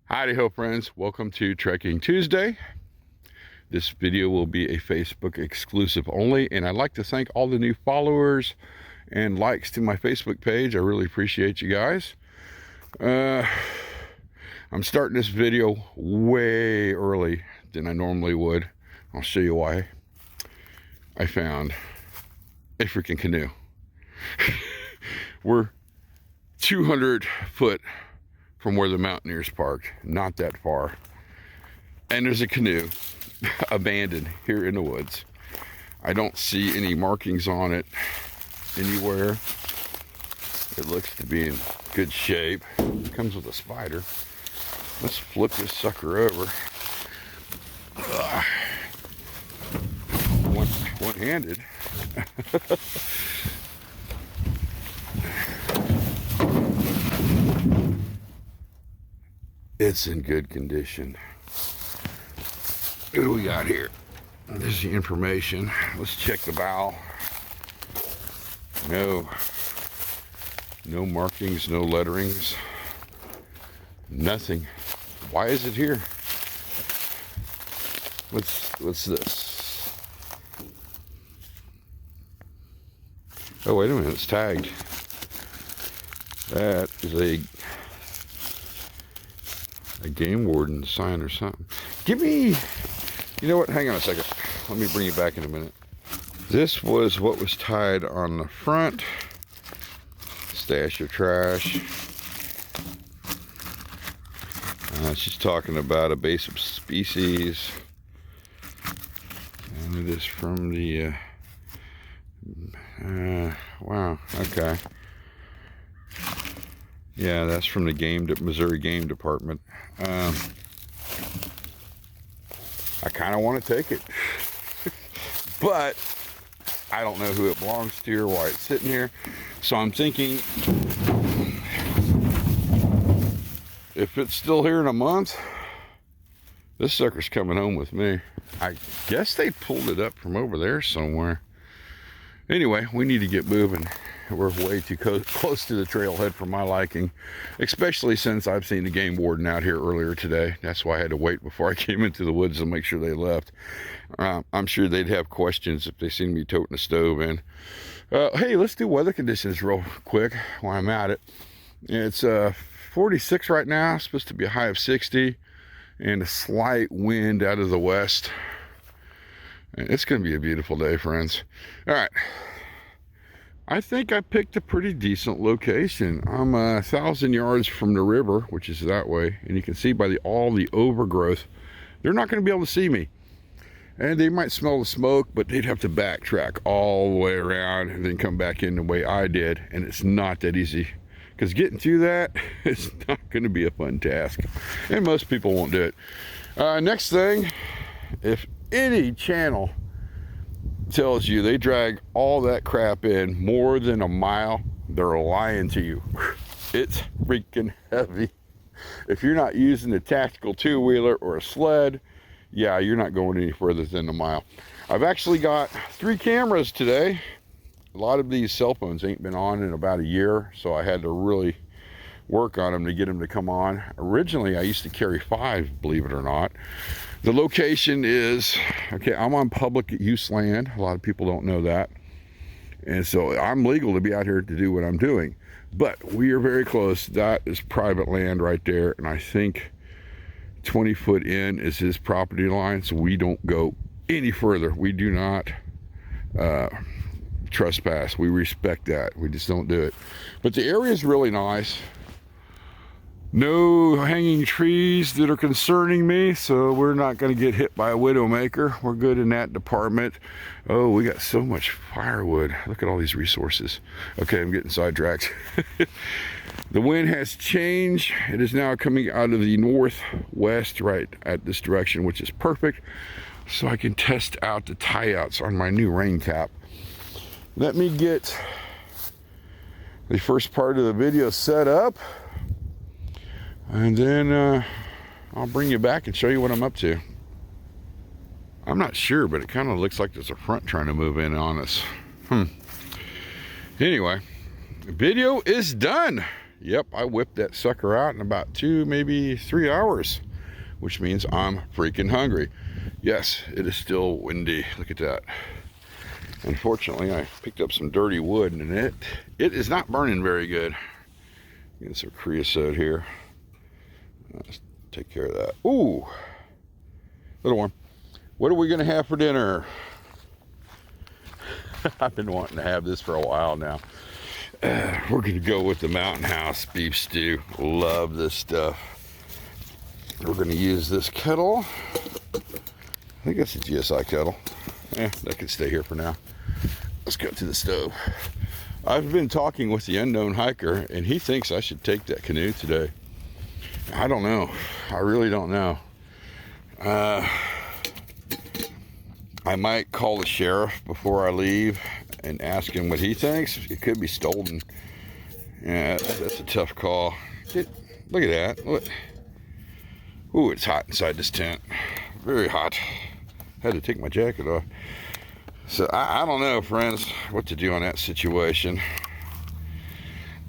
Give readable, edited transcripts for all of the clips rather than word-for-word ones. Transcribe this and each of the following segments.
Howdy ho friends, welcome to Trekking Tuesday. This video will be a Facebook exclusive only, and I'd like to thank all the new followers and likes to my Facebook page. I really appreciate you guys. I'm starting this video way early than I normally would. I'll show you why. I found a freaking canoe. We're 200 foot from where the Mountaineers parked, not that far. And there's a canoe abandoned here in the woods. I don't see any markings on it anywhere. It looks to be in good shape. It comes with a spider. Let's flip this sucker over. One-handed. It's in good condition. What do we got here? This is the information. Let's check the bow. No markings, no letterings, nothing. Why is it here? What's this? Oh, wait a minute, it's tagged. That is a game warden sign or something. Give me, you know what, hang on a second. Let me bring you back in a minute. This was what was tied on the front. Stash your trash. She's talking about a basic species. And it is from the, wow, okay. Yeah, that's from the Missouri Game Department. I kind of want to take it, but I don't know who it belongs to or why it's sitting here. So I'm thinking, if it's still here in a month, this sucker's coming home with me. I guess they pulled it up from over there somewhere. Anyway, we need to get moving. We're way too close to the trailhead for my liking, especially since I've seen the game warden out here earlier today. That's why I had to wait before I came into the woods to make sure they left. I'm sure they'd have questions if they seen me toting a stove in. Hey, let's do weather conditions real quick while I'm at it. It's 46 right now, supposed to be a high of 60, and a slight wind out of the west. It's going to be a beautiful day, friends. All right. I think I picked a pretty decent location. I'm 1,000 yards from the river, which is that way, and you can see by all the overgrowth, they're not going to be able to see me. And they might smell the smoke, but they'd have to backtrack all the way around and then come back in the way I did, and it's not that easy. Because getting through that, it's not going to be a fun task, and most people won't do it. Next thing, if any channel tells you they drag all that crap in more than a mile, they're lying to you. It's freaking heavy. If you're not using a tactical two-wheeler or a sled, yeah, you're not going any further than a mile. I've actually got 3 cameras today. A lot of these cell phones ain't been on in about a year, so I had to really work on them to get them to come on. Originally, I used to carry 5, believe it or not. The location is, okay, I'm on public use land. A lot of people don't know that. And so I'm legal to be out here to do what I'm doing. But we are very close. That is private land right there. And I think 20 foot in is his property line. So we don't go any further. We do not trespass. We respect that. We just don't do it. But the area is really nice. No hanging trees that are concerning me, so we're not going to get hit by a widowmaker. We're good in that department. Oh, we got so much firewood. Look at all these resources. Okay, I'm getting sidetracked. The wind has changed. It is now coming out of the northwest right at this direction, which is perfect. So I can test out the tie-outs on my new rain cap. Let me get the first part of the video set up. And then I'll bring you back and show you what I'm up to. I'm not sure, but it kind of looks like there's a front trying to move in on us. Anyway, the video is done. Yep, I whipped that sucker out in about 2, maybe 3 hours, which means I'm freaking hungry. Yes, it is still windy. Look at that. Unfortunately, I picked up some dirty wood, and it is not burning very good. Get some creosote here. Let's take care of that. Ooh, little one. What are we gonna have for dinner? I've been wanting to have this for a while now. We're gonna go with the Mountain House beef stew. Love this stuff. We're gonna use this kettle. I think that's a GSI kettle. That can stay here for now. Let's go to the stove. I've been talking with the unknown hiker, and he thinks I should take that canoe today. I don't know. I really don't know. I might call the sheriff before I leave and ask him what he thinks. It could be stolen. Yeah, that's a tough call. Look at that. Look. Ooh, it's hot inside this tent. Very hot. Had to take my jacket off. So I don't know, friends, what to do on that situation.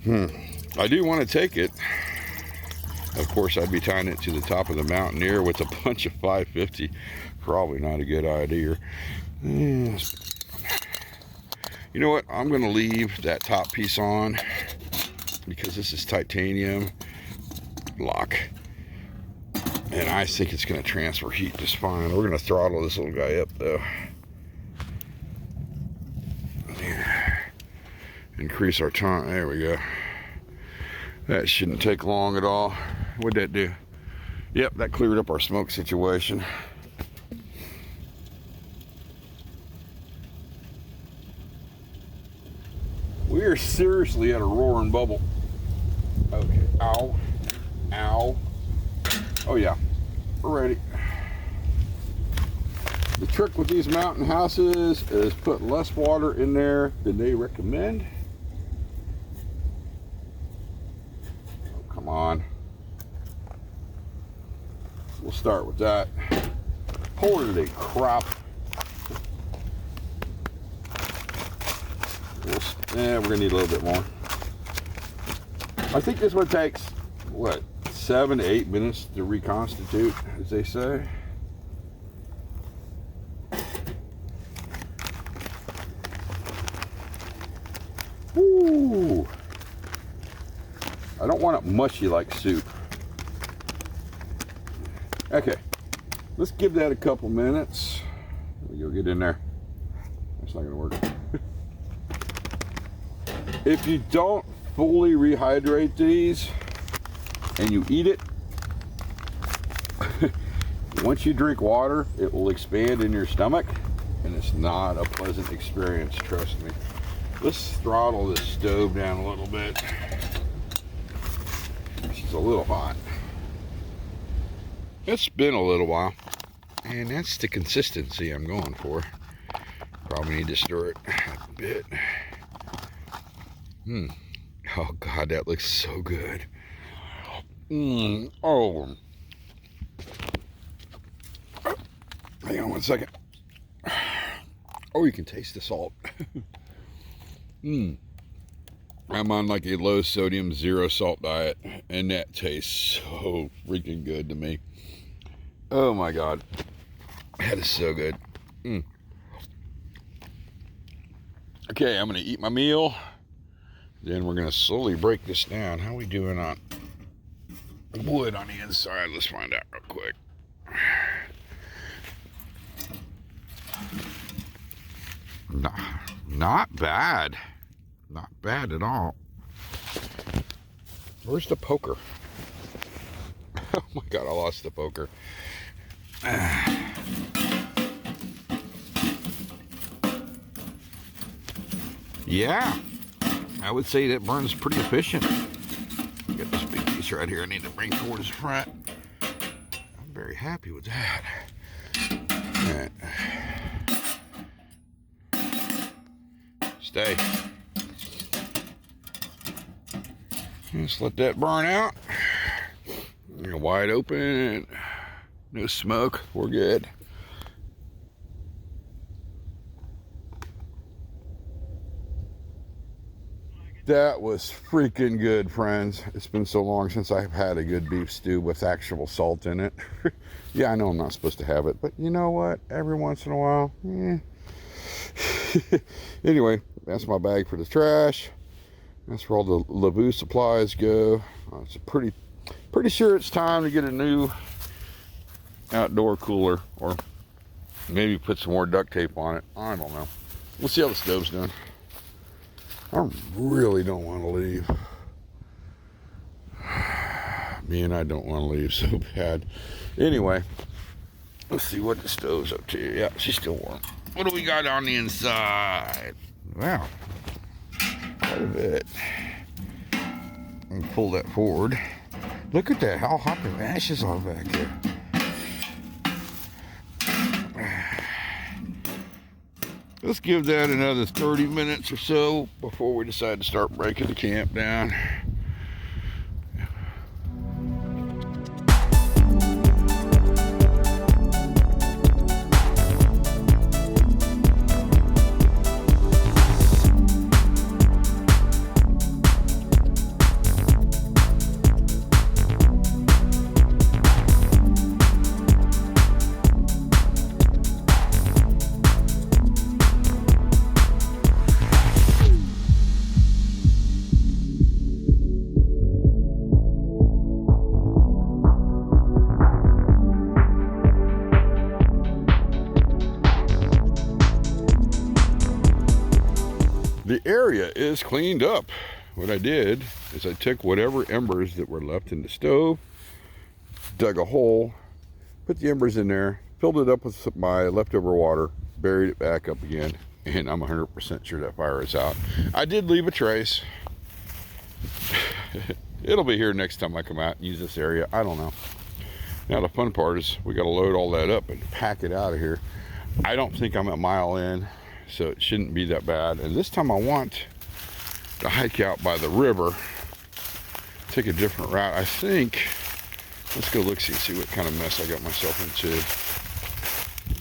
I do want to take it. Of course, I'd be tying it to the top of the Mountaineer with a bunch of 550. Probably not a good idea. You know what? I'm going to leave that top piece on because this is titanium lock. And I think it's going to transfer heat just fine. We're going to throttle this little guy up, though. Increase our time. There we go. That shouldn't take long at all. What'd that do? Yep, that cleared up our smoke situation. We are seriously at a roaring bubble. Okay. Ow. Ow. Oh yeah. We're ready. The trick with these mountain houses is put less water in there than they recommend. Oh, come on. We'll start with that. Holy crap. We're gonna need a little bit more. I think this one takes, what, 7 to 8 minutes to reconstitute, as they say. Ooh. I don't want it mushy like soup. Okay, let's give that a couple minutes. Let me go get in there. That's not gonna work. If you don't fully rehydrate these and you eat it, once you drink water, it will expand in your stomach, and it's not a pleasant experience, trust me. Let's throttle this stove down a little bit. It's a little hot. It's been a little while, and that's the consistency I'm going for. Probably need to stir it a bit. Oh God, that looks so good. Oh. Hang on one second. Oh, you can taste the salt. I'm on like a low sodium, 0 salt diet, and that tastes so freaking good to me. Oh my God. That is so good. Okay, I'm gonna eat my meal. Then we're gonna slowly break this down. How are we doing on wood on the inside? Let's find out real quick. Not bad. Not bad at all. Where's the poker? Oh my God, I lost the poker. Yeah, I would say that burns pretty efficient. Got this big piece right here I need to bring towards the front. I'm very happy with that. All right. Stay. Just let that burn out. You're wide open. No smoke. We're good. That was freaking good, friends. It's been so long since I've had a good beef stew with actual salt in it. Yeah, I know I'm not supposed to have it, but you know what? Every once in a while, Anyway, that's my bag for the trash. That's where all the Lavu supplies go. It's pretty sure it's time to get a new outdoor cooler, or maybe put some more duct tape on it. I don't know. We'll see how the stove's doing. I really don't want to leave. Man, I don't want to leave so bad. Anyway, let's see what the stove's up to. Yeah, she's still warm. What do we got on the inside? Wow, quite a bit. And pull that forward. Look at that, how hot the ashes are back there. Let's give that another 30 minutes or so before we decide to start breaking the camp down. The area is cleaned up. What I did is I took whatever embers that were left in the stove, dug a hole, put the embers in there, filled it up with my leftover water, buried it back up again, and I'm 100% sure that fire is out. I did leave a trace. It'll be here next time I come out and use this area. I don't know. Now the fun part is we got to load all that up and pack it out of here. I don't think I'm a mile in, so it shouldn't be that bad. And this time I want to hike out by the river, take a different route. I think, let's go look, see what kind of mess I got myself into.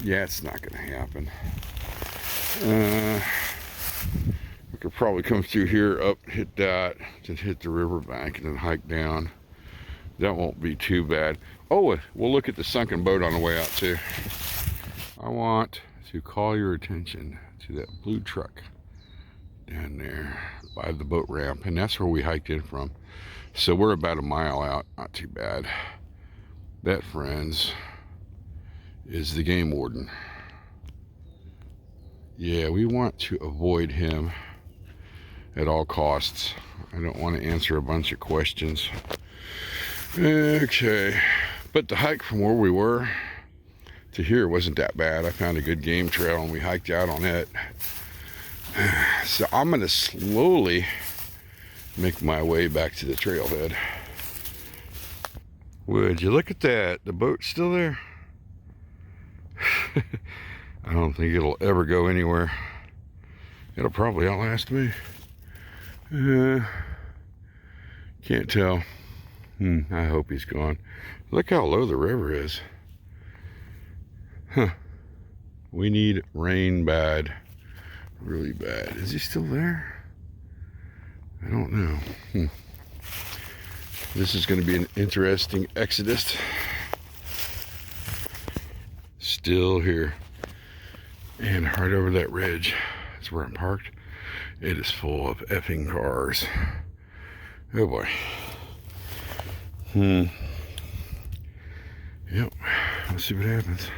Yeah, it's not gonna happen. We could probably come through here, up, hit that, then hit the riverbank and then hike down. That won't be too bad. Oh, we'll look at the sunken boat on the way out too. I want to call your attention to that blue truck down there by the boat ramp, and that's where we hiked in from. So we're about a mile out, not too bad. That, friends, is the game warden. Yeah, we want to avoid him at all costs. I don't want to answer a bunch of questions. Okay, but the hike from where we were to here wasn't that bad. I found a good game trail and we hiked out on it. So I'm gonna slowly make my way back to the trailhead. Would you look at that? The boat's still there. I don't think it'll ever go anywhere. It'll probably outlast me. Can't tell. I hope he's gone. Look how low the river is. Huh. We need rain bad. Really bad. Is he still there? I don't know. This is going to be an interesting exodus. Still here. And right over that ridge, that's where I'm parked. It is full of effing cars. Oh boy. Yep. Let's see what happens.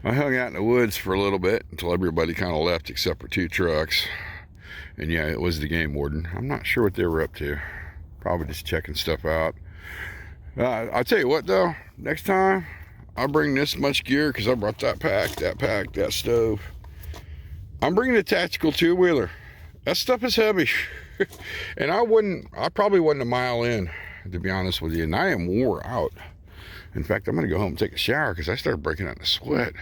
I hung out in the woods for a little bit until everybody kind of left except for 2 trucks. And yeah, it was the game warden. I'm not sure what they were up to. Probably just checking stuff out. I'll tell you what though, next time I'll bring this much gear because I brought that pack, that stove. I'm bringing a tactical 2-wheeler. That stuff is heavy. And I probably wasn't a mile in, to be honest with you. And I am wore out. In fact, I'm going to go home and take a shower because I started breaking out in a sweat.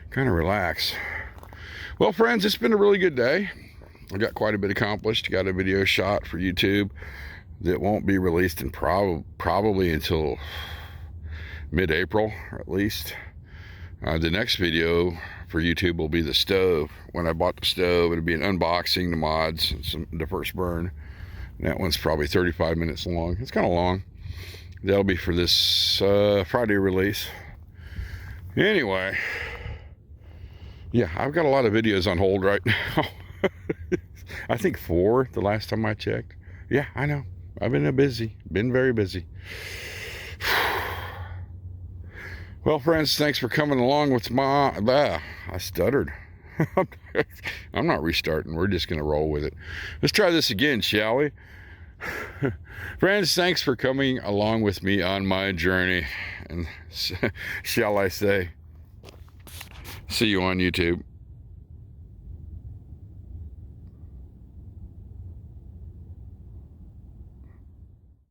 Kind of relax. Well, friends, it's been a really good day. I got quite a bit accomplished. Got a video shot for YouTube that won't be released in probably until mid-April, or at least. The next video for YouTube will be the stove. When I bought the stove, it'll be an unboxing, the mods, the first burn. That one's probably 35 minutes long. It's kind of long. That'll be for this Friday release. Anyway, yeah, I've got a lot of videos on hold right now. I think 4 the last time I checked. Yeah, I know. I've been very busy. Well, friends, thanks for coming along with my, I stuttered. I'm not restarting. We're just going to roll with it. Let's try this again, shall we? Friends, thanks for coming along with me on my journey. And shall I say, see you on YouTube.